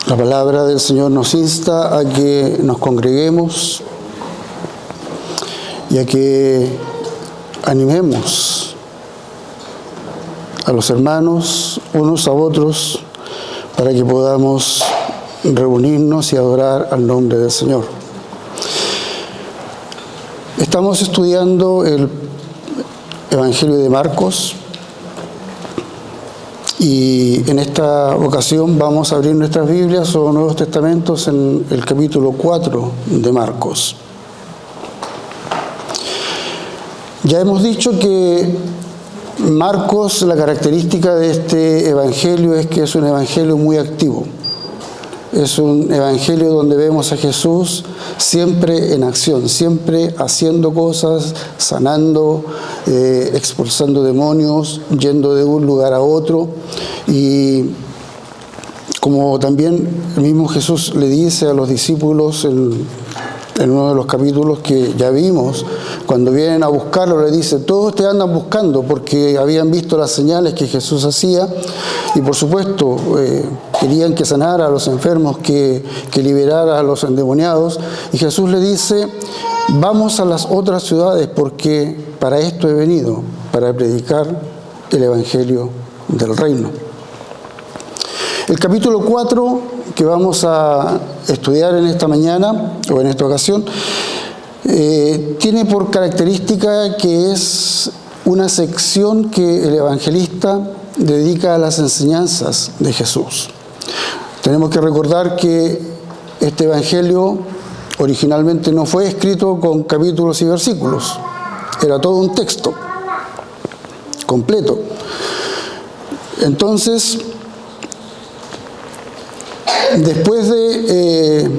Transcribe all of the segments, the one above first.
La palabra del Señor nos insta a que nos congreguemos y a que animemos a los hermanos unos a otros para que podamos reunirnos y adorar al nombre del Señor. Estamos estudiando el Evangelio de Marcos y en esta ocasión vamos a abrir nuestras Biblias o Nuevos Testamentos en el capítulo 4 de Marcos. Ya hemos dicho que Marcos, la característica de este evangelio es que es un evangelio muy activo. Es un evangelio donde vemos a Jesús siempre en acción, siempre haciendo cosas, sanando, expulsando demonios, yendo de un lugar a otro. Y como también el mismo Jesús le dice a los discípulos en uno de los capítulos que ya vimos, cuando vienen a buscarlo, le dice, todos te andan buscando, porque habían visto las señales que Jesús hacía y por supuesto querían que sanara a los enfermos, que liberara a los endemoniados. Y Jesús le dice, vamos a las otras ciudades porque para esto he venido, para predicar el evangelio del reino. El capítulo 4 que vamos a estudiar en esta mañana o en esta ocasión tiene por característica que es una sección que el evangelista dedica a las enseñanzas de Jesús. Tenemos que recordar que este evangelio originalmente no fue escrito con capítulos y versículos, era todo un texto completo. Entonces, después de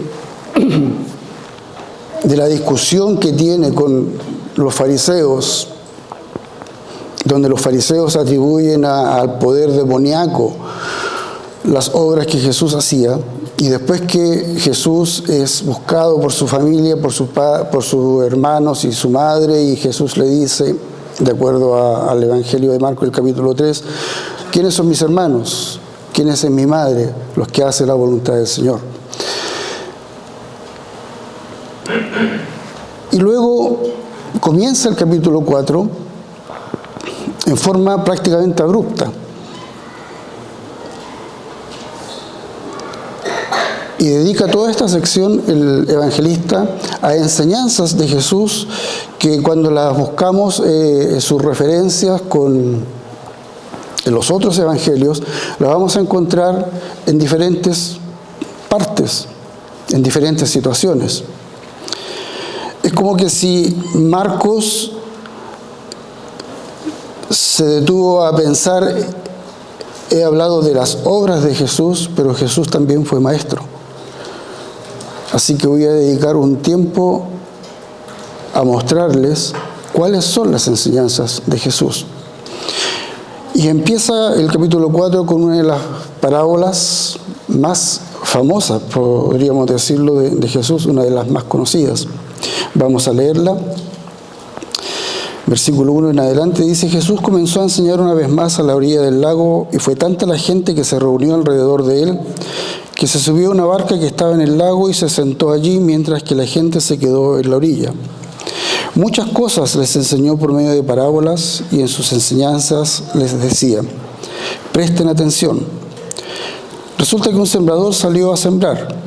la discusión que tiene con los fariseos, donde los fariseos atribuyen al poder demoníaco las obras que Jesús hacía, y después que Jesús es buscado por su familia, por sus hermanos y su madre, y Jesús le dice, de acuerdo al Evangelio de Marcos, el capítulo 3, ¿quiénes son mis hermanos? ¿Quién es mi madre? Los que hacen la voluntad del Señor. Y luego comienza el capítulo 4 en forma prácticamente abrupta. Y dedica toda esta sección, el evangelista, a enseñanzas de Jesús que cuando las buscamos, sus referencias en los otros evangelios, las vamos a encontrar en diferentes partes, en diferentes situaciones. Es como que si Marcos se detuvo a pensar, he hablado de las obras de Jesús, pero Jesús también fue maestro. Así que voy a dedicar un tiempo a mostrarles cuáles son las enseñanzas de Jesús. Y empieza el capítulo 4 con una de las parábolas más famosas, podríamos decirlo, de Jesús, una de las más conocidas. Vamos a leerla. Versículo 1 en adelante dice: Jesús comenzó a enseñar una vez más a la orilla del lago, y fue tanta la gente que se reunió alrededor de él, que se subió a una barca que estaba en el lago y se sentó allí, mientras que la gente se quedó en la orilla. Muchas cosas les enseñó por medio de parábolas, y en sus enseñanzas les decía: presten atención. Resulta que un sembrador salió a sembrar.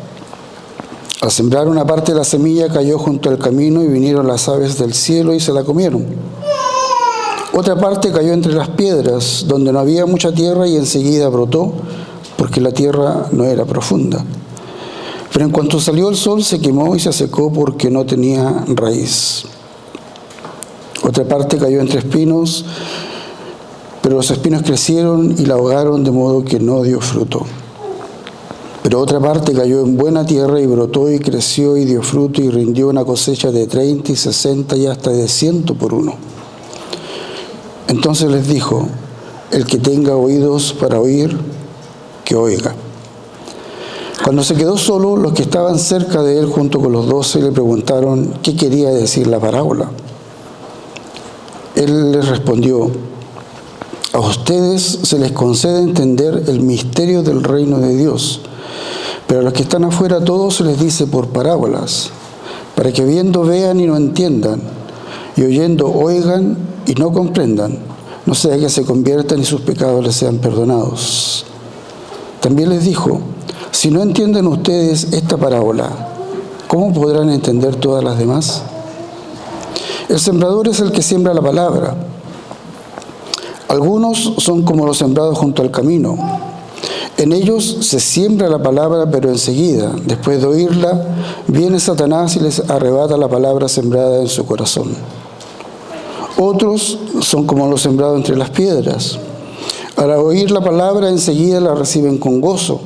Al sembrar, una parte de la semilla cayó junto al camino, y vinieron las aves del cielo y se la comieron. Otra parte cayó entre las piedras, donde no había mucha tierra, y enseguida brotó, porque la tierra no era profunda. Pero en cuanto salió el sol, se quemó y se secó, porque no tenía raíz. Otra parte cayó entre espinos, pero los espinos crecieron y la ahogaron, de modo que no dio fruto. Pero otra parte cayó en buena tierra y brotó y creció y dio fruto, y rindió una cosecha de 30 y 60 y hasta de 100 por uno. Entonces les dijo: el que tenga oídos para oír, que oiga. Cuando se quedó solo, los que estaban cerca de él junto con los 12 le preguntaron qué quería decir la parábola. Él les respondió: a ustedes se les concede entender el misterio del reino de Dios, pero a los que están afuera a todos se les dice por parábolas, para que viendo vean y no entiendan, y oyendo oigan y no comprendan, no sea que se conviertan y sus pecados les sean perdonados. También les dijo: si no entienden ustedes esta parábola, ¿cómo podrán entender todas las demás? El sembrador es el que siembra la palabra. Algunos son como los sembrados junto al camino. En ellos se siembra la palabra, pero enseguida, después de oírla, viene Satanás y les arrebata la palabra sembrada en su corazón. Otros son como los sembrados entre las piedras. Al oír la palabra, enseguida la reciben con gozo,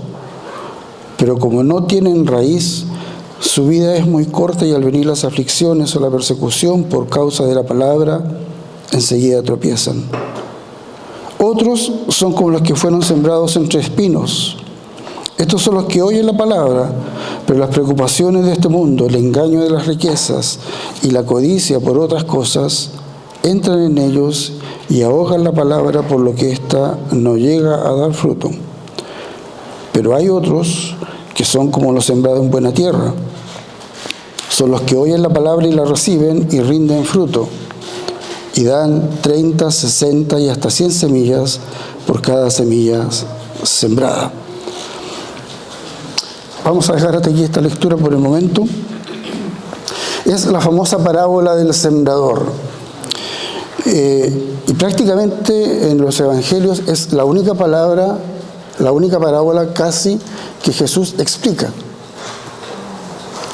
pero como no tienen raíz, su vida es muy corta, y al venir las aflicciones o la persecución por causa de la palabra, enseguida tropiezan. Otros son como los que fueron sembrados entre espinos. Estos son los que oyen la palabra, pero las preocupaciones de este mundo, el engaño de las riquezas y la codicia por otras cosas, entran en ellos y ahogan la palabra, por lo que ésta no llega a dar fruto. Pero hay otros que son como los sembrados en buena tierra. Son los que oyen la palabra y la reciben y rinden fruto, y dan 30, 60 y hasta 100 semillas por cada semilla sembrada. Vamos a dejar hasta aquí esta lectura por el momento. Es la famosa parábola del sembrador. Y prácticamente en los evangelios es la única parábola casi que Jesús explica,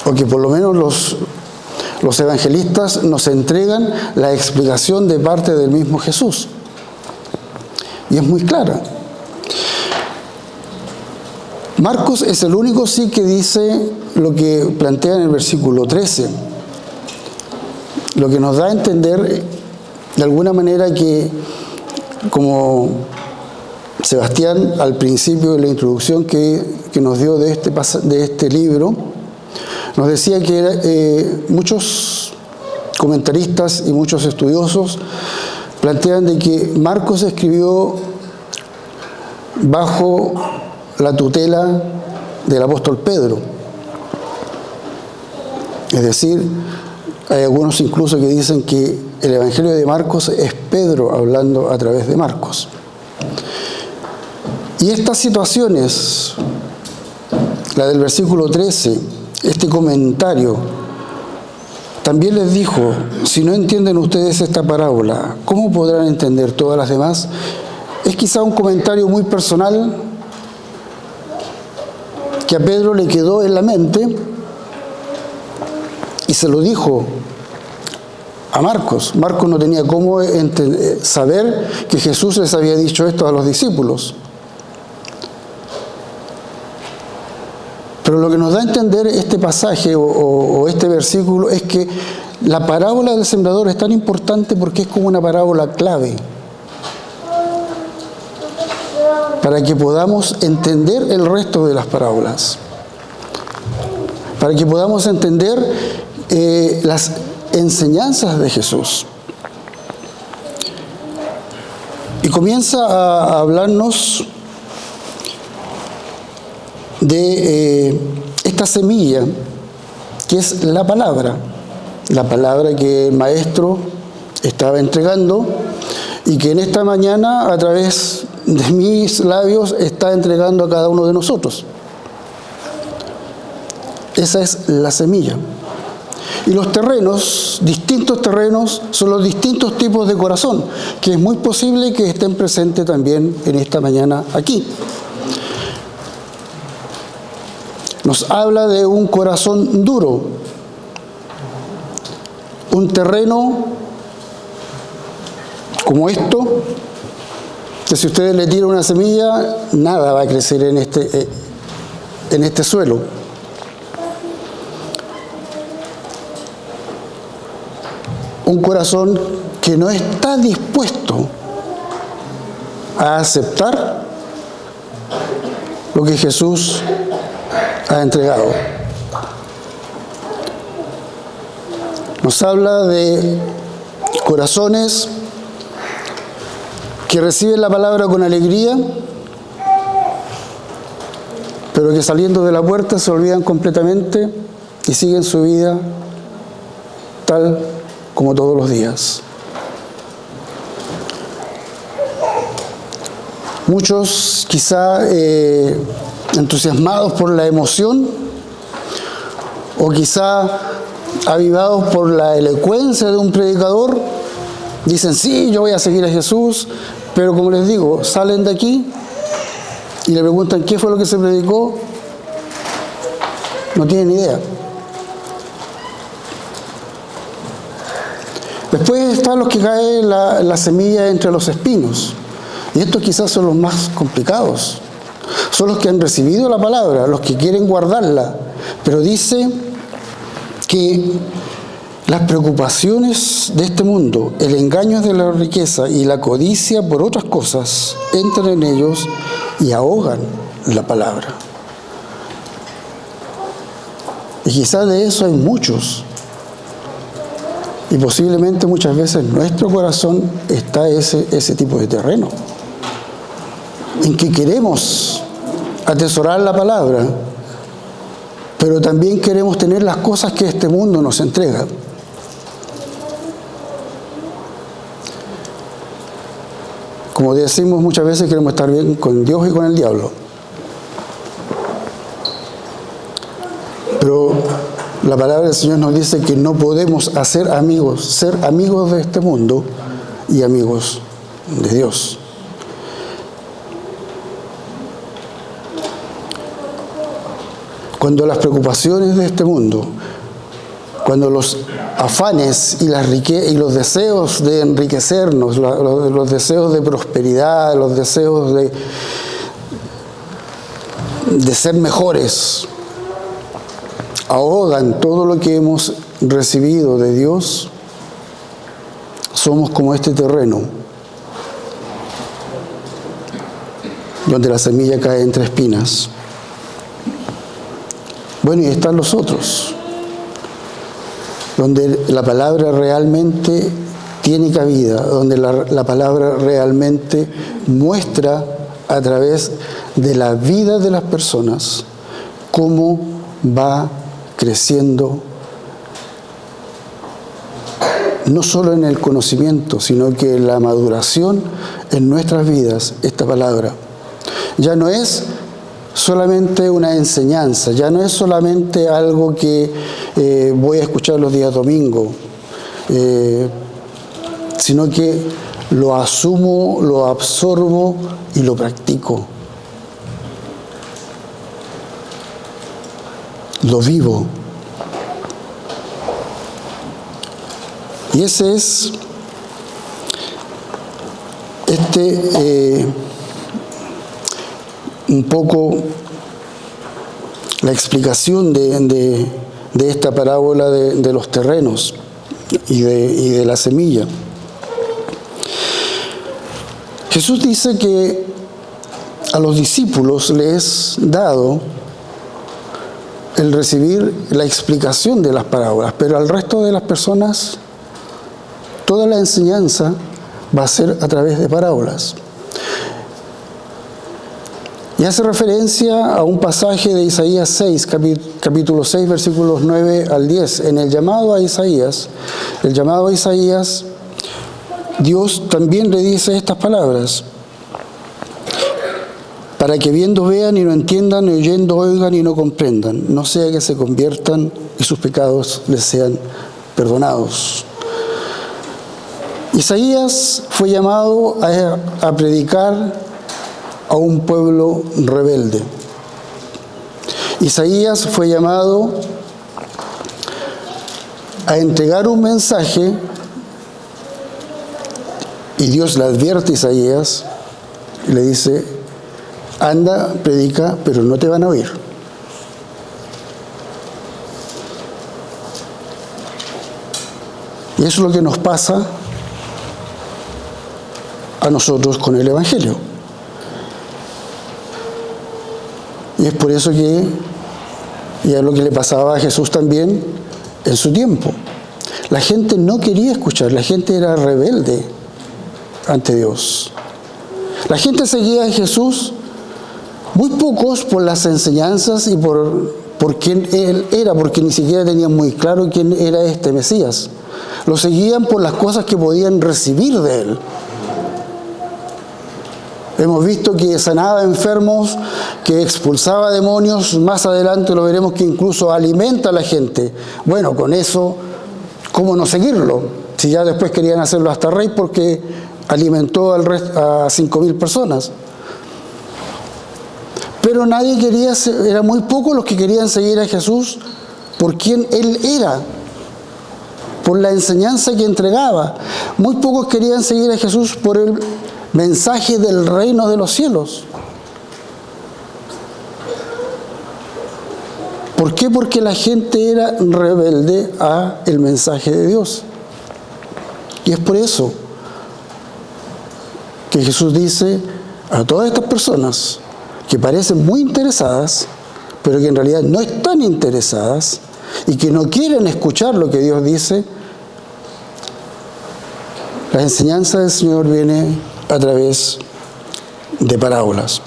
o que por lo menos los evangelistas nos entregan la explicación de parte del mismo Jesús, y es muy clara. Marcos es el único sí que dice lo que plantea en el versículo 13, lo que nos da a entender de alguna manera que, como Sebastián al principio de la introducción que nos dio de este libro, nos decía que muchos comentaristas y muchos estudiosos plantean de que Marcos escribió bajo la tutela del apóstol Pedro. Es decir, hay algunos incluso que dicen que el Evangelio de Marcos es Pedro hablando a través de Marcos. Y estas situaciones, la del versículo 13, este comentario, también les dijo: si no entienden ustedes esta parábola, ¿cómo podrán entender todas las demás? Es quizá un comentario muy personal que a Pedro le quedó en la mente y se lo dijo a Marcos. Marcos no tenía cómo saber que Jesús les había dicho esto a los discípulos. Pero lo que nos da a entender este pasaje o este versículo es que la parábola del sembrador es tan importante porque es como una parábola clave para que podamos entender el resto de las parábolas, para que podamos entender las enseñanzas de Jesús. comienza a hablarnos de esta semilla, que es la palabra que el Maestro estaba entregando y que en esta mañana, a través de mis labios, está entregando a cada uno de nosotros. Esa es la semilla. Y los terrenos, distintos terrenos, son los distintos tipos de corazón, que es muy posible que estén presentes también en esta mañana aquí. Nos habla de un corazón duro, un terreno como esto, que si ustedes le tiran una semilla, nada va a crecer en este suelo. Un corazón que no está dispuesto a aceptar lo que Jesús ha entregado. Nos habla de corazones que reciben la palabra con alegría, pero que saliendo de la puerta se olvidan completamente y siguen su vida tal como todos los días. Muchos quizá entusiasmados por la emoción o quizá avivados por la elocuencia de un predicador, dicen, sí, yo voy a seguir a Jesús, pero como les digo, salen de aquí y le preguntan qué fue lo que se predicó, no tienen idea. Después están los que cae la semilla entre los espinos, y estos quizás son los más complicados. Son los que han recibido la palabra, los que quieren guardarla, pero dice que las preocupaciones de este mundo, el engaño de la riqueza y la codicia por otras cosas entran en ellos y ahogan la palabra. Y quizás de eso hay muchos. Y posiblemente muchas veces en nuestro corazón está ese tipo de terreno, en que queremos atesorar la palabra, pero también queremos tener las cosas que este mundo nos entrega. Como decimos muchas veces, queremos estar bien con Dios y con el diablo. Pero la palabra del Señor nos dice que no podemos ser amigos de este mundo y amigos de Dios. Cuando las preocupaciones de este mundo, cuando los afanes y los deseos de enriquecernos, los deseos de prosperidad, los deseos de ser mejores, ahogan todo lo que hemos recibido de Dios, somos como este terreno donde la semilla cae entre espinas. Bueno, y están los otros, donde la palabra realmente tiene cabida, donde la palabra realmente muestra a través de la vida de las personas cómo va creciendo, no solo en el conocimiento, sino que en la maduración en nuestras vidas. Esta palabra ya no es solamente una enseñanza, ya no es solamente algo que voy a escuchar los días domingo, sino que lo asumo, lo absorbo y lo practico. Lo vivo. Y ese es un poco la explicación de esta parábola de los terrenos y de la semilla. Jesús dice que a los discípulos les es dado el recibir la explicación de las parábolas, pero al resto de las personas toda la enseñanza va a ser a través de parábolas. Y hace referencia a un pasaje de Isaías 6, capítulo 6, versículos 9 al 10. En el llamado a Isaías, Dios también le dice estas palabras: para que viendo vean y no entiendan, y oyendo oigan y no comprendan, no sea que se conviertan y sus pecados les sean perdonados. Isaías fue llamado a predicar a un pueblo rebelde. Isaías fue llamado a entregar un mensaje, y Dios le advierte a Isaías y le dice: anda, predica, pero no te van a oír. Y eso es lo que nos pasa a nosotros con el Evangelio. Y es por eso que, y es lo que le pasaba a Jesús también en su tiempo. La gente no quería escuchar, la gente era rebelde ante Dios. La gente seguía a Jesús, muy pocos por las enseñanzas y por quién Él era, porque ni siquiera tenían muy claro quién era este Mesías. Lo seguían por las cosas que podían recibir de Él. Hemos visto que sanaba enfermos, que expulsaba demonios, más adelante lo veremos que incluso alimenta a la gente. Bueno, con eso, ¿cómo no seguirlo? Si ya después querían hacerlo hasta rey porque alimentó a 5.000 personas. Pero nadie quería, eran muy pocos los que querían seguir a Jesús por quien Él era, por la enseñanza que entregaba. Muy pocos querían seguir a Jesús por el mensaje del reino de los cielos. ¿Por qué? Porque la gente era rebelde a el mensaje de Dios. Y es por eso que Jesús dice a todas estas personas que parecen muy interesadas, pero que en realidad no están interesadas y que no quieren escuchar lo que Dios dice, la enseñanza del Señor viene a través de parábolas.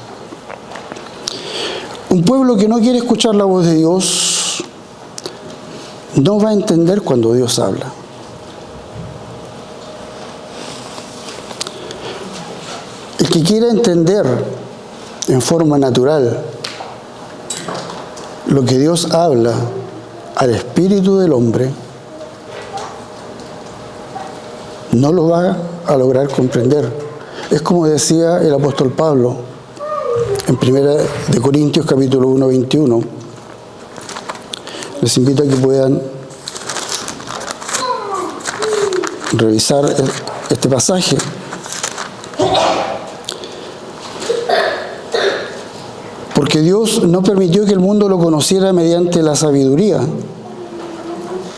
Un pueblo que no quiere escuchar la voz de Dios no va a entender cuando Dios habla. El que quiera entender en forma natural lo que Dios habla al espíritu del hombre, no lo va a lograr comprender. Es como decía el apóstol Pablo en 1 Corintios capítulo 1, 21. Les invito a que puedan revisar este pasaje. Porque Dios no permitió que el mundo lo conociera mediante la sabiduría,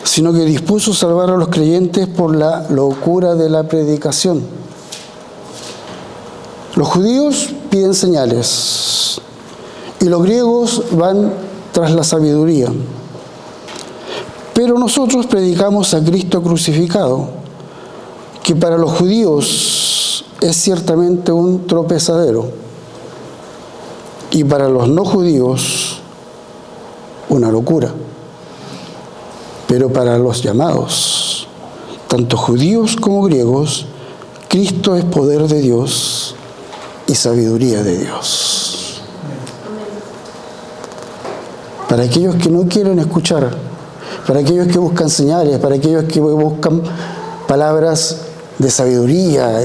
sino que dispuso salvar a los creyentes por la locura de la predicación. Los judíos piden señales y los griegos van tras la sabiduría. Pero nosotros predicamos a Cristo crucificado, que para los judíos es ciertamente un tropezadero y para los no judíos una locura. Pero para los llamados, tanto judíos como griegos, Cristo es poder de Dios y sabiduría de Dios. Para aquellos que no quieren escuchar, para aquellos que buscan señales, para aquellos que buscan palabras de sabiduría,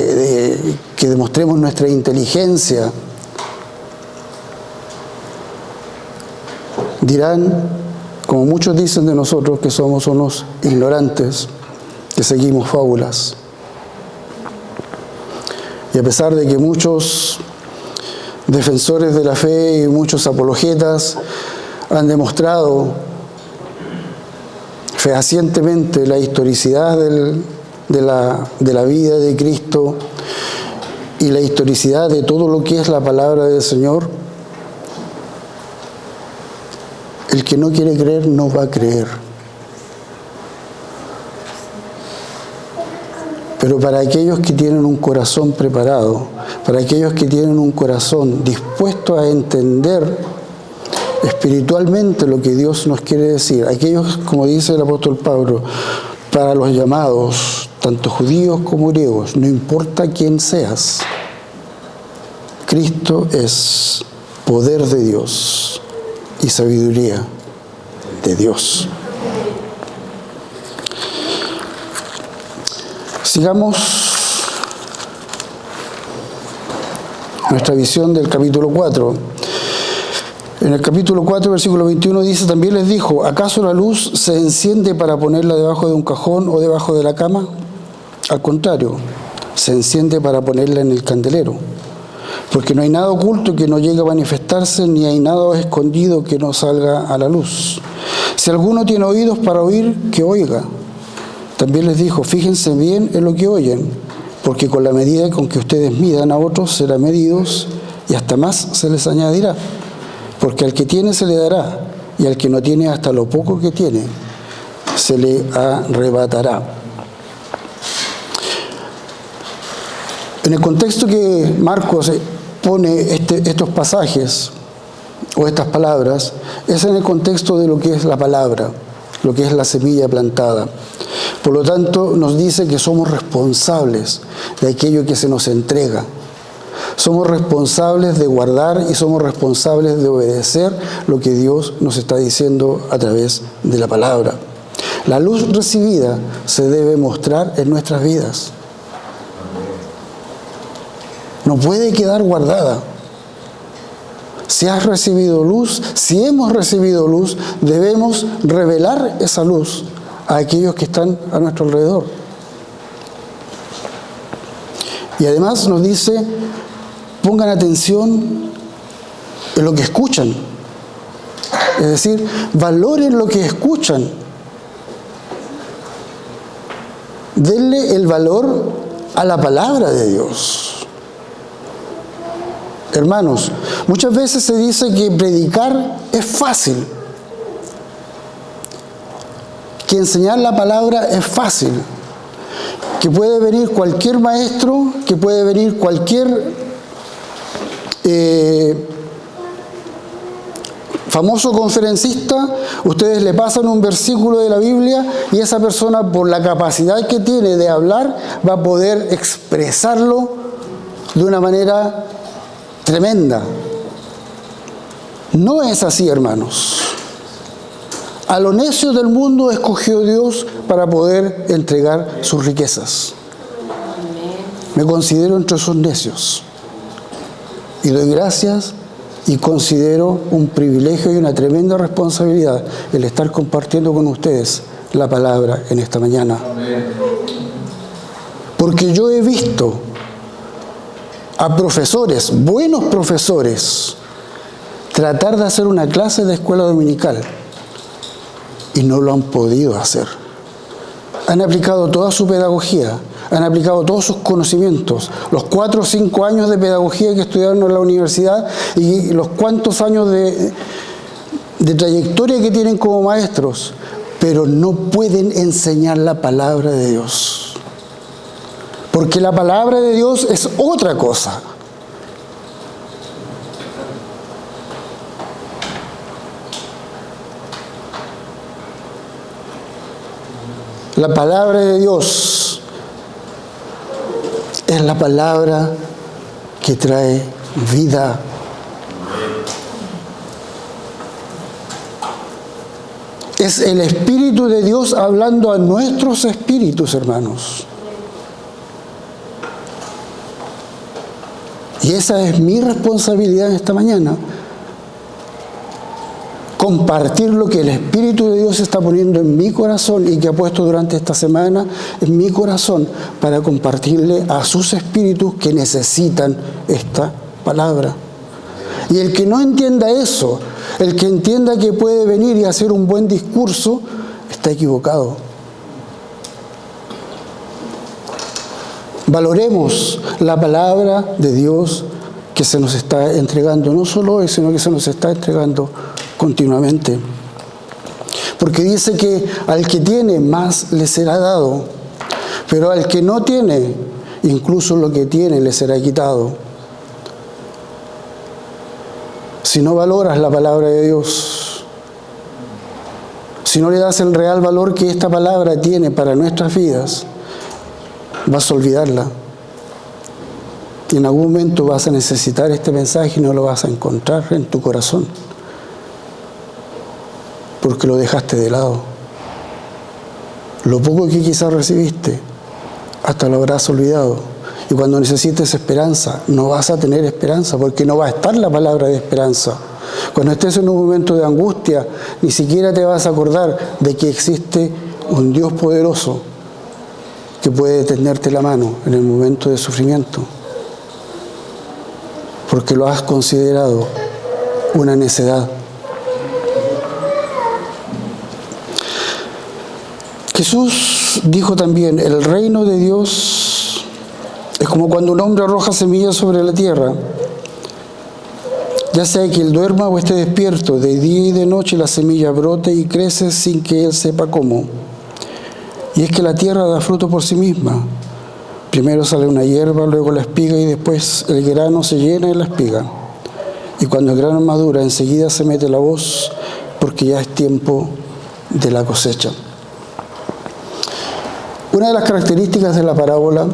que demostremos nuestra inteligencia, dirán, como muchos dicen de nosotros, que somos unos ignorantes, que seguimos fábulas. Y a pesar de que muchos defensores de la fe y muchos apologetas han demostrado fehacientemente la historicidad de la vida de Cristo y la historicidad de todo lo que es la palabra del Señor, el que no quiere creer no va a creer. Pero para aquellos que tienen un corazón preparado, para aquellos que tienen un corazón dispuesto a entender espiritualmente lo que Dios nos quiere decir, aquellos, como dice el apóstol Pablo, para los llamados, tanto judíos como griegos, no importa quién seas, Cristo es poder de Dios y sabiduría de Dios. Sigamos nuestra visión del capítulo 4. En el capítulo 4, versículo 21 dice, también les dijo, ¿acaso la luz se enciende para ponerla debajo de un cajón o debajo de la cama? Al contrario, se enciende para ponerla en el candelero. Porque no hay nada oculto que no llegue a manifestarse, ni hay nada escondido que no salga a la luz. Si alguno tiene oídos para oír, que oiga. También les dijo, fíjense bien en lo que oyen, porque con la medida con que ustedes midan a otros serán medidos y hasta más se les añadirá. Porque al que tiene se le dará, y al que no tiene hasta lo poco que tiene se le arrebatará. En el contexto que Marcos pone estos pasajes o estas palabras, es en el contexto de lo que es la palabra, lo que es la semilla plantada. Por lo tanto, nos dice que somos responsables de aquello que se nos entrega. Somos responsables de guardar y somos responsables de obedecer lo que Dios nos está diciendo a través de la palabra. La luz recibida se debe mostrar en nuestras vidas. No puede quedar guardada. Si has recibido luz, si hemos recibido luz, debemos revelar esa luz a aquellos que están a nuestro alrededor. Y además nos dice, pongan atención en lo que escuchan. Es decir, valoren lo que escuchan. Denle el valor a la palabra de Dios. Hermanos, muchas veces se dice que predicar es fácil, que enseñar la palabra es fácil, que puede venir cualquier maestro, que puede venir cualquier famoso conferencista, ustedes le pasan un versículo de la Biblia y esa persona, por la capacidad que tiene de hablar, va a poder expresarlo de una manera tremenda. No es así, hermanos. A lo necio del mundo escogió Dios para poder entregar sus riquezas. Me considero entre esos necios y doy gracias y considero un privilegio y una tremenda responsabilidad el estar compartiendo con ustedes la palabra en esta mañana. Porque yo he visto a profesores, buenos profesores, tratar de hacer una clase de escuela dominical y no lo han podido hacer. Han aplicado toda su pedagogía, han aplicado todos sus conocimientos, los 4 o 5 años de pedagogía que estudiaron en la universidad y los cuantos años de trayectoria que tienen como maestros, pero no pueden enseñar la palabra de Dios. Porque la palabra de Dios es otra cosa. La palabra de Dios es la palabra que trae vida. Es el Espíritu de Dios hablando a nuestros espíritus, hermanos. Y esa es mi responsabilidad esta mañana. Compartir lo que el Espíritu de Dios está poniendo en mi corazón y que ha puesto durante esta semana en mi corazón para compartirle a sus espíritus que necesitan esta palabra. Y el que no entienda eso, el que entienda que puede venir y hacer un buen discurso, está equivocado. Valoremos la palabra de Dios que se nos está entregando, no solo hoy, sino que se nos está entregando continuamente. Porque dice que al que tiene más le será dado, Pero al que no tiene, incluso lo que tiene le será quitado. Si no valoras la palabra de Dios, si no le das el real valor que esta palabra tiene para nuestras vidas, vas a olvidarla. Y en algún momento vas a necesitar este mensaje y no lo vas a encontrar en tu corazón, porque lo dejaste de lado. Lo poco que quizás recibiste, hasta lo habrás olvidado. Y cuando necesites esperanza, no vas a tener esperanza, porque no va a estar la palabra de esperanza. Cuando estés en un momento de angustia, ni siquiera te vas a acordar de que existe un Dios poderoso que puede tenderte la mano en el momento de sufrimiento, porque lo has considerado una necedad. Jesús dijo también, el reino de Dios es como cuando un hombre arroja semillas sobre la tierra. Ya sea que él duerma o esté despierto, de día y de noche la semilla brote y crece sin que él sepa cómo. Y es que la tierra da fruto por sí misma. Primero sale una hierba, luego la espiga y después el grano se llena de la espiga. Y cuando el grano madura, enseguida se mete la hoz, porque ya es tiempo de la cosecha. Una de las características de la parábola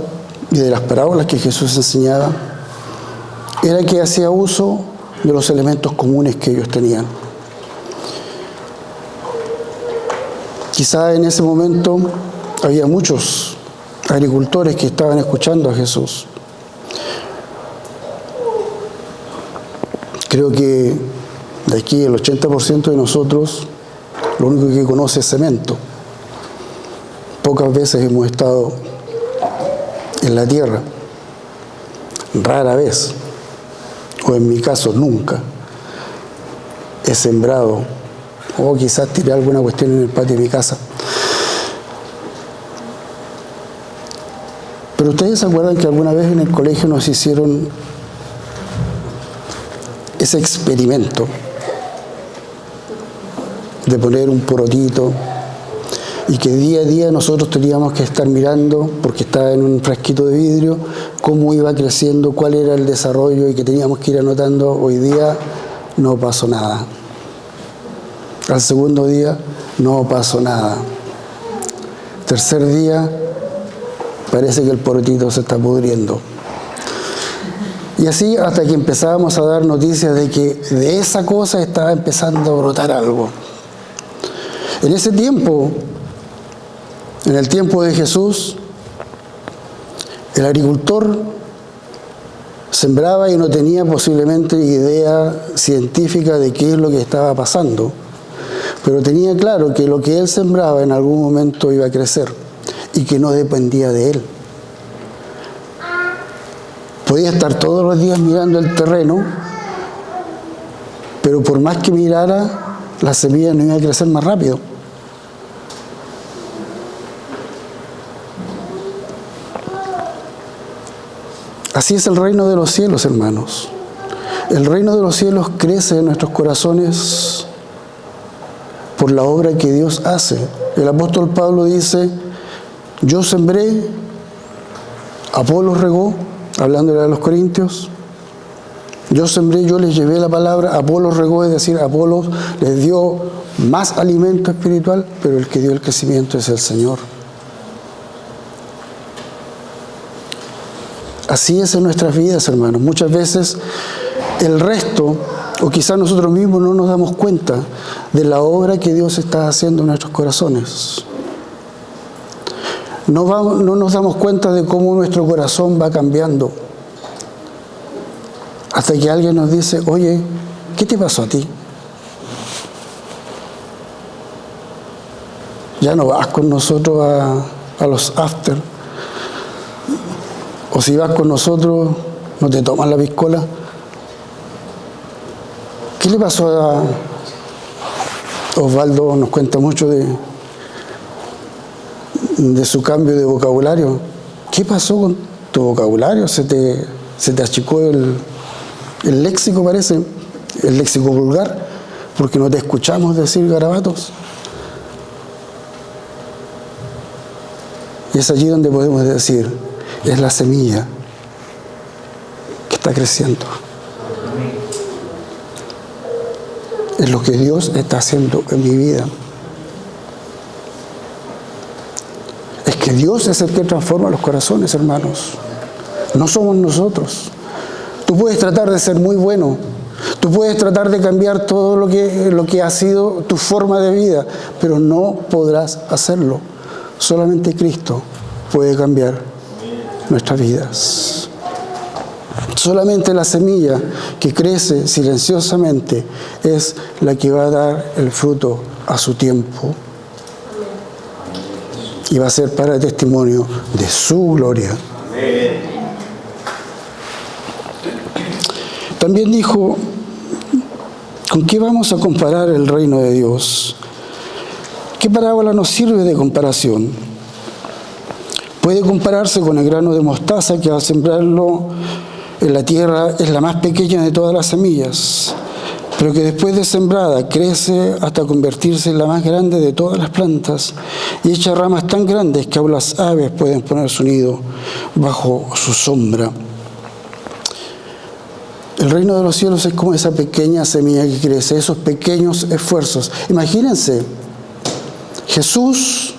y de las parábolas que Jesús enseñaba era que hacía uso de los elementos comunes que ellos tenían. Quizá en ese momento había muchos agricultores que estaban escuchando a Jesús. Creo que de aquí el 80% de nosotros lo único que conoce es cemento. Pocas veces hemos estado en la tierra, rara vez, o en mi caso nunca, he sembrado, o quizás tiré alguna cuestión en el patio de mi casa. Pero ustedes se acuerdan que alguna vez en el colegio nos hicieron ese experimento de poner un porotito y que día a día nosotros teníamos que estar mirando, porque estaba en un frasquito de vidrio, cómo iba creciendo, cuál era el desarrollo y que teníamos que ir anotando. Hoy día no pasó nada. Al segundo día no pasó nada. Tercer día parece que el porotito se está pudriendo. Y así hasta que empezábamos a dar noticias de que de esa cosa estaba empezando a brotar algo. En ese tiempo, en el tiempo de Jesús, el agricultor sembraba y no tenía posiblemente idea científica de qué es lo que estaba pasando, pero tenía claro que lo que él sembraba en algún momento iba a crecer y que no dependía de él. Podía estar todos los días mirando el terreno, pero por más que mirara, la semilla no iba a crecer más rápido. Así es el reino de los cielos, hermanos. El reino de los cielos crece en nuestros corazones por la obra que Dios hace. El apóstol Pablo dice, yo sembré, Apolos regó, hablándole a los corintios. Yo sembré, yo les llevé la palabra, Apolos regó, es decir, Apolos les dio más alimento espiritual, pero el que dio el crecimiento es el Señor. Así es en nuestras vidas, hermanos. Muchas veces el resto, o quizás nosotros mismos no nos damos cuenta de la obra que Dios está haciendo en nuestros corazones. No nos damos cuenta de cómo nuestro corazón va cambiando. Hasta que alguien nos dice, oye, ¿qué te pasó a ti? Ya no vas con nosotros a los after. O si vas con nosotros, no te toman la piscola. ¿Qué le pasó a Osvaldo? Nos cuenta mucho de su cambio de vocabulario. ¿Qué pasó con tu vocabulario? Se te achicó el léxico, parece, el léxico vulgar, porque no te escuchamos decir garabatos. Y es allí donde podemos decir, es la semilla que está creciendo. Es lo que Dios está haciendo en mi vida. Es que Dios es el que transforma los corazones, hermanos. No somos nosotros. Tú puedes tratar de ser muy bueno. Tú puedes tratar de cambiar todo lo que ha sido tu forma de vida, pero no podrás hacerlo. Solamente Cristo puede cambiar nuestras vidas. Solamente la semilla que crece silenciosamente es la que va a dar el fruto a su tiempo. Y va a ser para el testimonio de su gloria. También dijo, ¿con qué vamos a comparar el reino de Dios? ¿Qué parábola nos sirve de comparación? Puede compararse con el grano de mostaza que al sembrarlo en la tierra es la más pequeña de todas las semillas, pero que después de sembrada crece hasta convertirse en la más grande de todas las plantas y echa ramas tan grandes que aún las aves pueden poner su nido bajo su sombra. El reino de los cielos es como esa pequeña semilla que crece, esos pequeños esfuerzos. Imagínense, Jesús,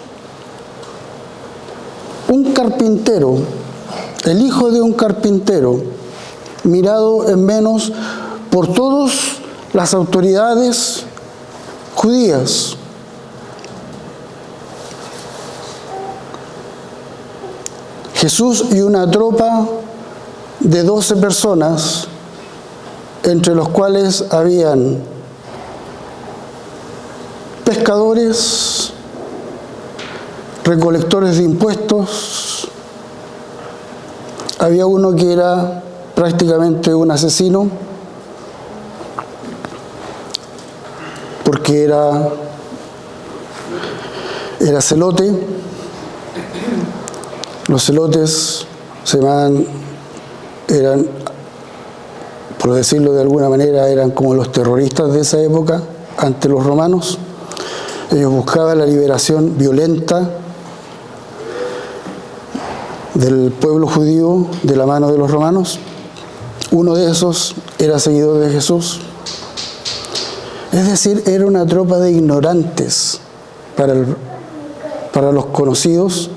un carpintero, el hijo de un carpintero, mirado en menos por todas las autoridades judías. Jesús y una tropa de 12 personas, entre los cuales habían pescadores, recolectores de impuestos, había uno que era prácticamente un asesino, porque era celote. Los celotes eran, por decirlo de alguna manera, eran como los terroristas de esa época ante los romanos. Ellos buscaban la liberación violenta del pueblo judío de la mano de los romanos. Uno de esos era seguidor de Jesús. Es decir, era una tropa de ignorantes para los conocidos,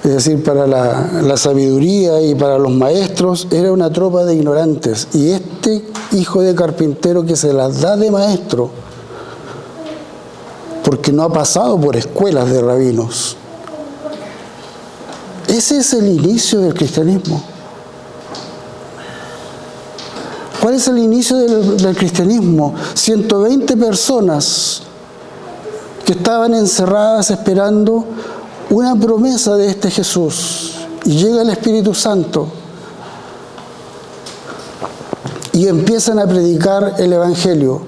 es decir, para la sabiduría y para los maestros, era una tropa de ignorantes. Y este hijo de carpintero que se las da de maestro, porque no ha pasado por escuelas de rabinos. Ese es el inicio del cristianismo. ¿Cuál es el inicio del cristianismo? 120 personas que estaban encerradas esperando una promesa de este Jesús. Y llega el Espíritu Santo y empiezan a predicar el Evangelio.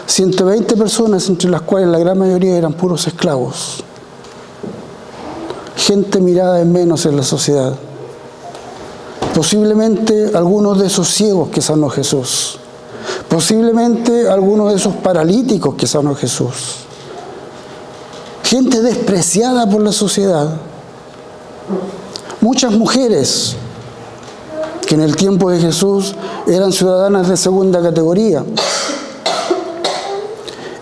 120 personas, entre las cuales la gran mayoría eran puros esclavos. Gente mirada en menos en la sociedad. Posiblemente algunos de esos ciegos que sanó Jesús. Posiblemente algunos de esos paralíticos que sanó Jesús. Gente despreciada por la sociedad. Muchas mujeres que en el tiempo de Jesús eran ciudadanas de segunda categoría.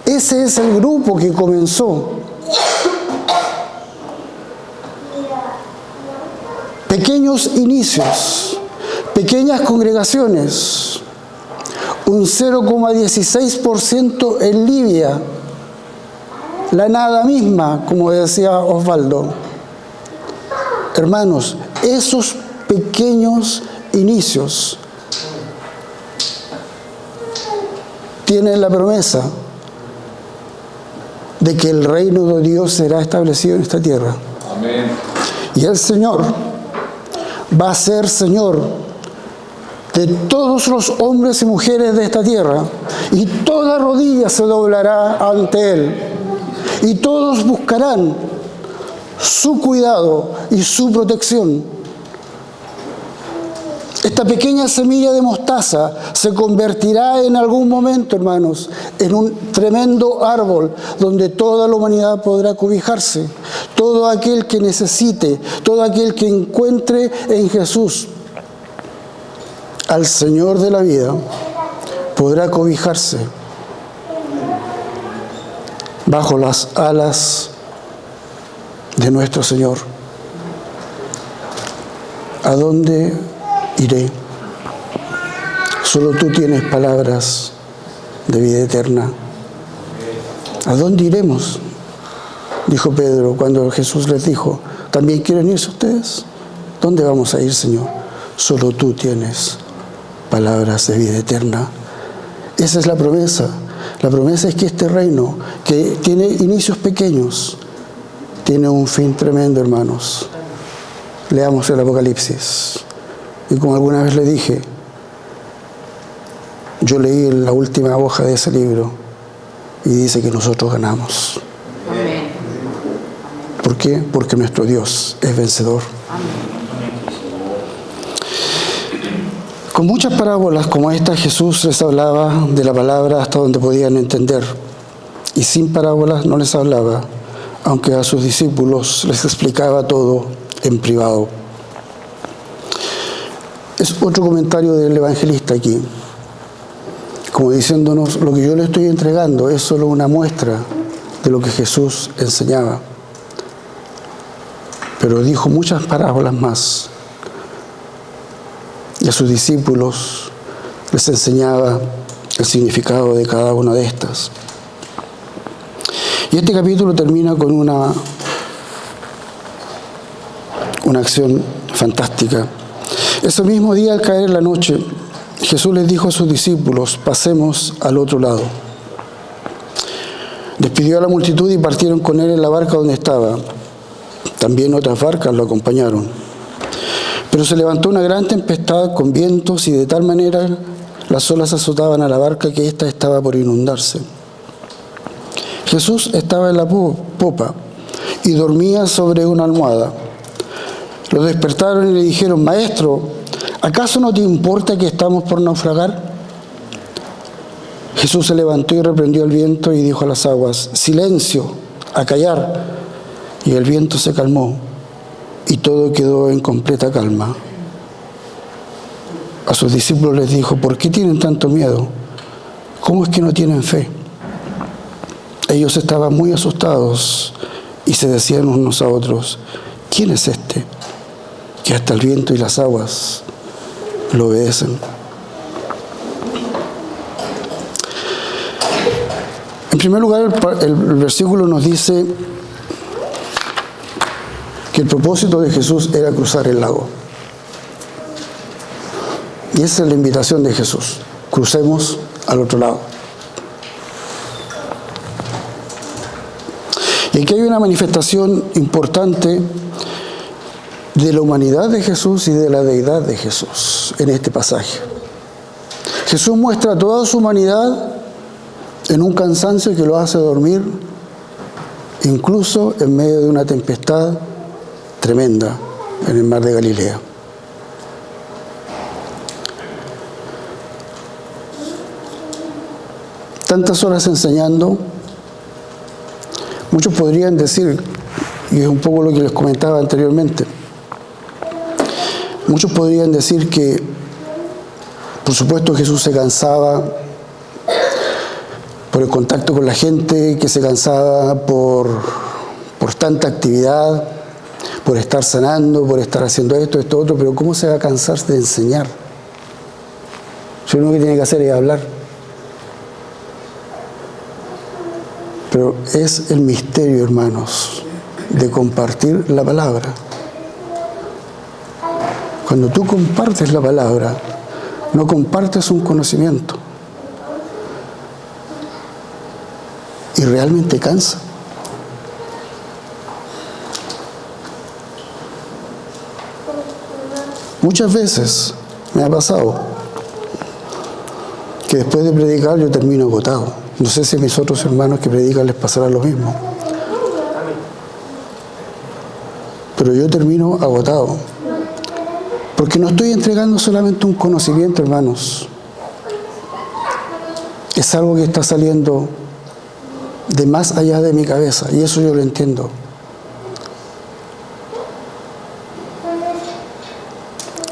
Ese es el grupo que comenzó. Pequeños inicios, pequeñas congregaciones, un 0,16% en Libia, la nada misma, como decía Osvaldo. Hermanos, esos pequeños inicios tienen la promesa de que el reino de Dios será establecido en esta tierra. Amén. Y el Señor va a ser Señor de todos los hombres y mujeres de esta tierra, y toda rodilla se doblará ante Él, y todos buscarán su cuidado y su protección. Esta pequeña semilla de mostaza se convertirá en algún momento, hermanos, en un tremendo árbol donde toda la humanidad podrá cobijarse. Todo aquel que necesite, todo aquel que encuentre en Jesús al Señor de la vida, podrá cobijarse bajo las alas de nuestro Señor. ¿A dónde iré? Solo tú tienes palabras de vida eterna. ¿A dónde iremos? Dijo Pedro cuando Jesús les dijo, ¿también quieren irse ustedes? ¿Dónde vamos a ir, Señor? Solo tú tienes palabras de vida eterna. Esa es la promesa. La promesa es que este reino, que tiene inicios pequeños, tiene un fin tremendo, hermanos. Leamos el Apocalipsis. Y como alguna vez le dije, yo leí la última hoja de ese libro y dice que nosotros ganamos. Amén. ¿Por qué? Porque nuestro Dios es vencedor. Amén. Con muchas parábolas como esta, Jesús les hablaba de la palabra hasta donde podían entender. Y sin parábolas no les hablaba, aunque a sus discípulos les explicaba todo en privado. Es otro comentario del evangelista aquí, como diciéndonos, lo que yo le estoy entregando es solo una muestra de lo que Jesús enseñaba. Pero dijo muchas parábolas más. Y a sus discípulos les enseñaba el significado de cada una de estas. Y este capítulo termina con una acción fantástica. Ese mismo día, al caer la noche, Jesús les dijo a sus discípulos, pasemos al otro lado. Despidió a la multitud y partieron con él en la barca donde estaba. También otras barcas lo acompañaron. Pero se levantó una gran tempestad con vientos y de tal manera las olas azotaban a la barca que ésta estaba por inundarse. Jesús estaba en la popa y dormía sobre una almohada. Lo despertaron y le dijeron, Maestro, ¿acaso no te importa que estamos por naufragar? Jesús se levantó y reprendió el viento y dijo a las aguas, silencio, a callar. Y el viento se calmó y todo quedó en completa calma. A sus discípulos les dijo, ¿por qué tienen tanto miedo? ¿Cómo es que no tienen fe? Ellos estaban muy asustados y se decían unos a otros, ¿quién es este que hasta el viento y las aguas lo obedecen? En primer lugar, el versículo nos dice que el propósito de Jesús era cruzar el lago. Y esa es la invitación de Jesús. Crucemos al otro lado. Y aquí hay una manifestación importante de la humanidad de Jesús y de la deidad de Jesús en este pasaje. Jesús muestra toda su humanidad en un cansancio que lo hace dormir, incluso en medio de una tempestad tremenda en el mar de Galilea. Tantas horas enseñando, muchos podrían decir, y es un poco lo que les comentaba anteriormente, muchos podrían decir que, por supuesto, Jesús se cansaba por el contacto con la gente, que se cansaba por tanta actividad, por estar sanando, por estar haciendo esto, otro, pero ¿cómo se va a cansar de enseñar? Si lo único que tiene que hacer es hablar. Pero es el misterio, hermanos, de compartir la palabra. Cuando tú compartes la palabra, no compartes un conocimiento. Y realmente cansa. Muchas veces me ha pasado que después de predicar yo termino agotado. No sé si a mis otros hermanos que predican les pasará lo mismo. Pero yo termino agotado. Porque no estoy entregando solamente un conocimiento, hermanos. Es algo que está saliendo de más allá de mi cabeza, y eso yo lo entiendo.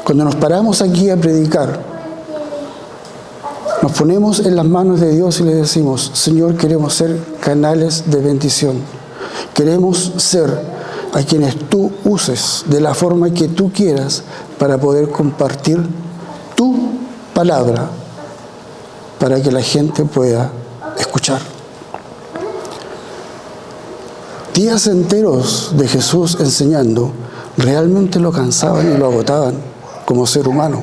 Cuando nos paramos aquí a predicar, nos ponemos en las manos de Dios y le decimos: Señor, queremos ser canales de bendición. Queremos ser a quienes tú uses de la forma que tú quieras para poder compartir tu palabra, para que la gente pueda escuchar. Días enteros de Jesús enseñando realmente lo cansaban y lo agotaban como ser humano.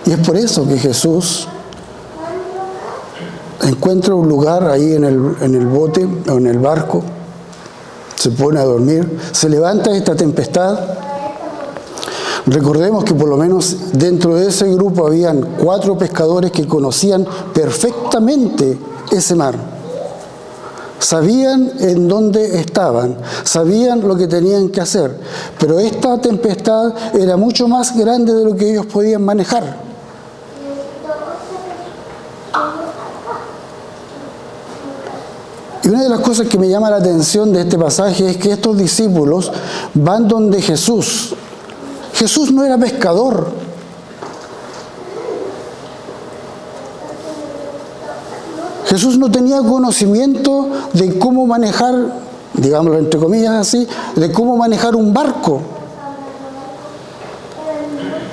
Y es por eso que Jesús encuentra un lugar ahí en el bote o en el barco, se pone a dormir, se levanta esta tempestad. Recordemos que por lo menos dentro de ese grupo habían 4 pescadores que conocían perfectamente ese mar. Sabían en dónde estaban, sabían lo que tenían que hacer, pero esta tempestad era mucho más grande de lo que ellos podían manejar. Y una de las cosas que me llama la atención de este pasaje es que estos discípulos van donde Jesús. Jesús no era pescador. Jesús no tenía conocimiento de cómo manejar, digámoslo entre comillas así, de cómo manejar un barco.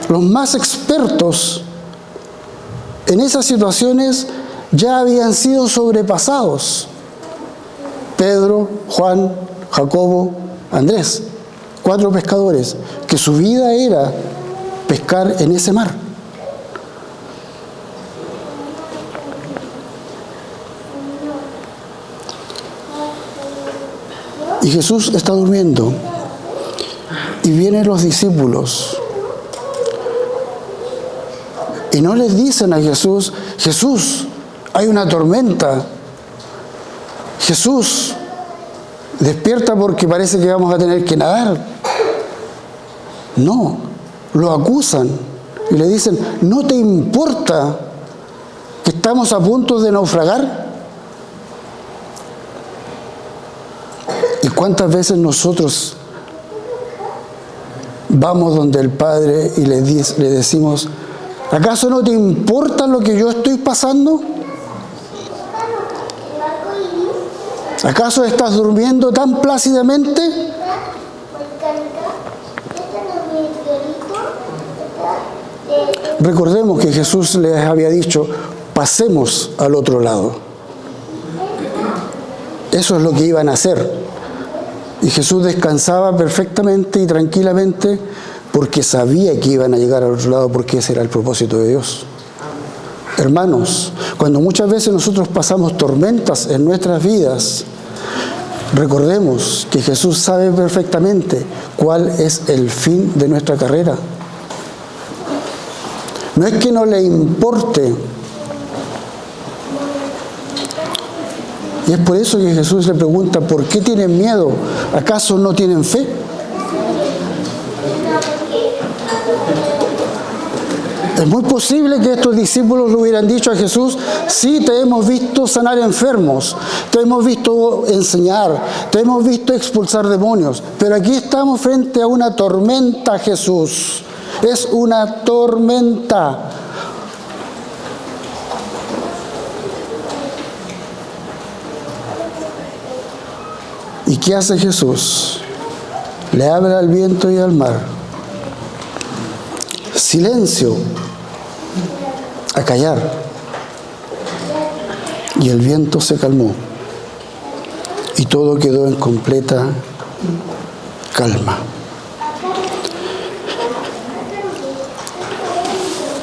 Los más expertos en esas situaciones ya habían sido sobrepasados. Pedro, Juan, Jacobo, Andrés, 4 pescadores, que su vida era pescar en ese mar. Y Jesús está durmiendo y vienen los discípulos y no les dicen a Jesús: Jesús, hay una tormenta. Jesús, despierta porque parece que vamos a tener que nadar. No, lo acusan y le dicen: ¿no te importa que estamos a punto de naufragar? ¿Y cuántas veces nosotros vamos donde el Padre y le decimos: ¿acaso no te importa lo que yo estoy pasando? ¿Acaso estás durmiendo tan plácidamente? Recordemos que Jesús les había dicho: pasemos al otro lado. Eso es lo que iban a hacer. Y Jesús descansaba perfectamente y tranquilamente porque sabía que iban a llegar al otro lado, porque ese era el propósito de Dios. Hermanos, cuando muchas veces nosotros pasamos tormentas en nuestras vidas, recordemos que Jesús sabe perfectamente cuál es el fin de nuestra carrera. No es que no le importe. Y es por eso que Jesús le pregunta: ¿por qué tienen miedo? ¿Acaso no tienen fe? Es muy posible que estos discípulos le hubieran dicho a Jesús: sí, te hemos visto sanar enfermos, te hemos visto enseñar, te hemos visto expulsar demonios, pero aquí estamos frente a una tormenta, Jesús. Es una tormenta. ¿Y qué hace Jesús? Le habla al viento y al mar: silencio, a callar. Y el viento se calmó y todo quedó en completa calma.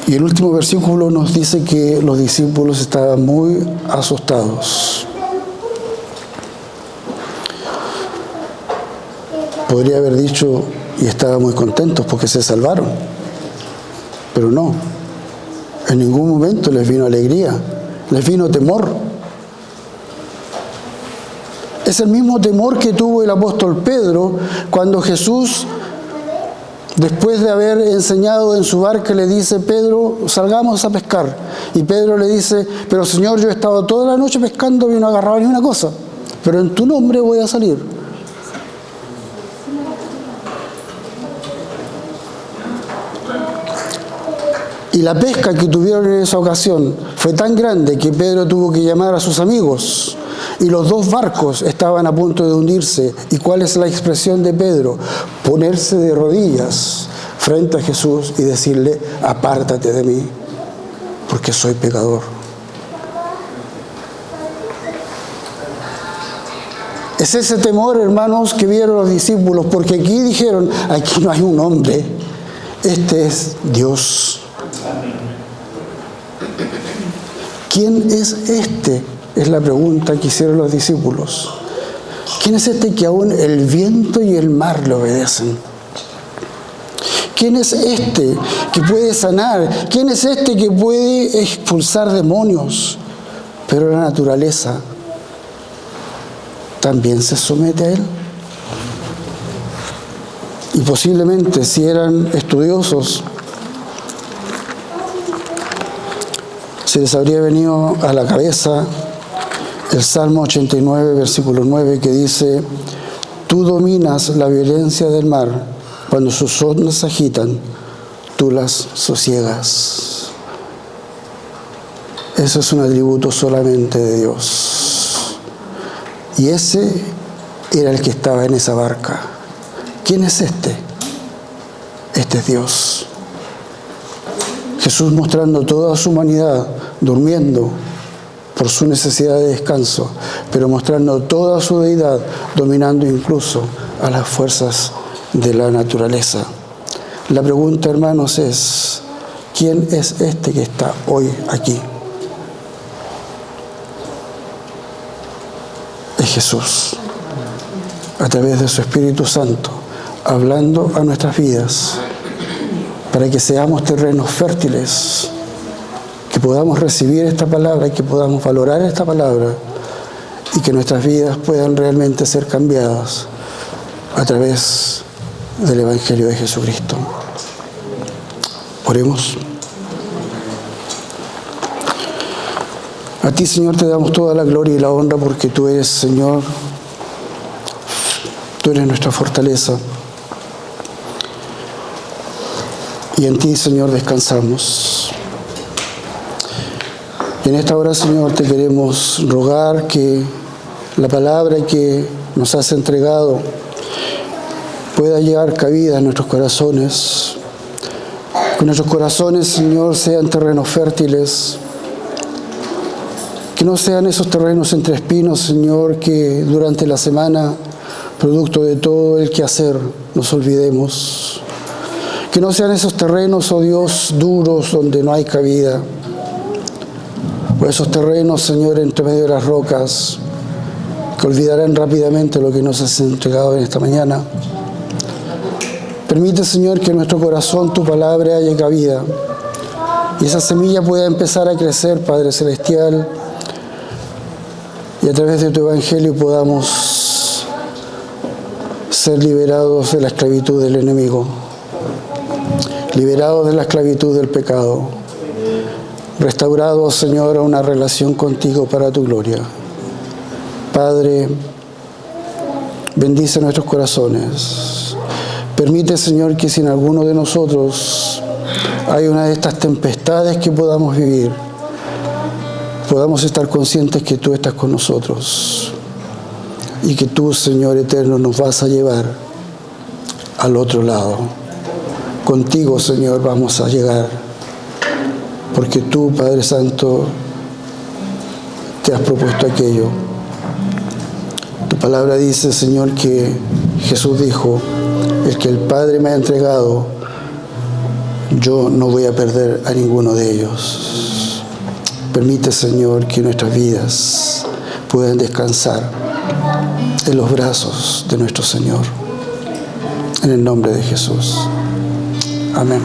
Y el último versículo nos dice que los discípulos estaban muy asustados. Podría haber dicho: y estaban muy contentos porque se salvaron. Pero no, en ningún momento les vino alegría, les vino temor. Es el mismo temor que tuvo el apóstol Pedro cuando Jesús Después de haber enseñado en su barca, le dice: Pedro, salgamos a pescar. Y Pedro le dice: pero Señor, yo he estado toda la noche pescando y no he agarrado ni una cosa, pero en tu nombre voy a salir. Y la pesca que tuvieron en esa ocasión fue tan grande que Pedro tuvo que llamar a sus amigos. Y los dos barcos estaban a punto de hundirse. ¿Y cuál es la expresión de Pedro? Ponerse de rodillas frente a Jesús y decirle: apártate de mí, porque soy pecador. Es ese temor, hermanos, que vieron los discípulos, porque aquí dijeron: aquí no hay un hombre, este es Dios. ¿Quién es este? Es la pregunta que hicieron los discípulos. ¿Quién es este que aún el viento y el mar le obedecen? ¿Quién es este que puede sanar? ¿Quién es este que puede expulsar demonios? Pero la naturaleza también se somete a él. Y posiblemente, si eran estudiosos, se les habría venido a la cabeza el Salmo 89, versículo 9, que dice: tú dominas la violencia del mar, cuando sus ondas se agitan, tú las sosiegas. Eso es un atributo solamente de Dios. Y ese era el que estaba en esa barca. ¿Quién es este? Este es Dios. Jesús, mostrando toda su humanidad, durmiendo por su necesidad de descanso, pero mostrando toda su deidad, dominando incluso a las fuerzas de la naturaleza. La pregunta, hermanos, es: ¿quién es este que está hoy aquí? Es Jesús, a través de su Espíritu Santo, hablando a nuestras vidas, para que seamos terrenos fértiles, que podamos recibir esta palabra y que podamos valorar esta palabra, y que nuestras vidas puedan realmente ser cambiadas a través del Evangelio de Jesucristo. Oremos. A ti, Señor, te damos toda la gloria y la honra, porque tú eres, Señor, tú eres nuestra fortaleza. Y en ti, Señor, descansamos. Y en esta hora, Señor, te queremos rogar que la palabra que nos has entregado pueda llegar cabida en nuestros corazones. Que nuestros corazones, Señor, sean terrenos fértiles. Que no sean esos terrenos entre espinos, Señor, que durante la semana, producto de todo el quehacer, nos olvidemos. Que no sean esos terrenos, oh Dios, duros, donde no hay cabida. O esos terrenos, Señor, entre medio de las rocas, que olvidarán rápidamente lo que nos has entregado en esta mañana. Permite, Señor, que en nuestro corazón tu palabra haya cabida y esa semilla pueda empezar a crecer, Padre Celestial, y a través de tu Evangelio podamos ser liberados de la esclavitud del enemigo, liberados de la esclavitud del pecado, restaurados, Señor, a una relación contigo para tu gloria. Padre, bendice nuestros corazones. Permite, Señor, que si en alguno de nosotros hay una de estas tempestades que podamos vivir, podamos estar conscientes que tú estás con nosotros y que tú, Señor eterno, nos vas a llevar al otro lado. Contigo, Señor, vamos a llegar, porque tú, Padre Santo, te has propuesto aquello. Tu palabra dice, Señor, que Jesús dijo: el que el Padre me ha entregado, yo no voy a perder a ninguno de ellos. Permite, Señor, que nuestras vidas puedan descansar en los brazos de nuestro Señor. En el nombre de Jesús. Amén.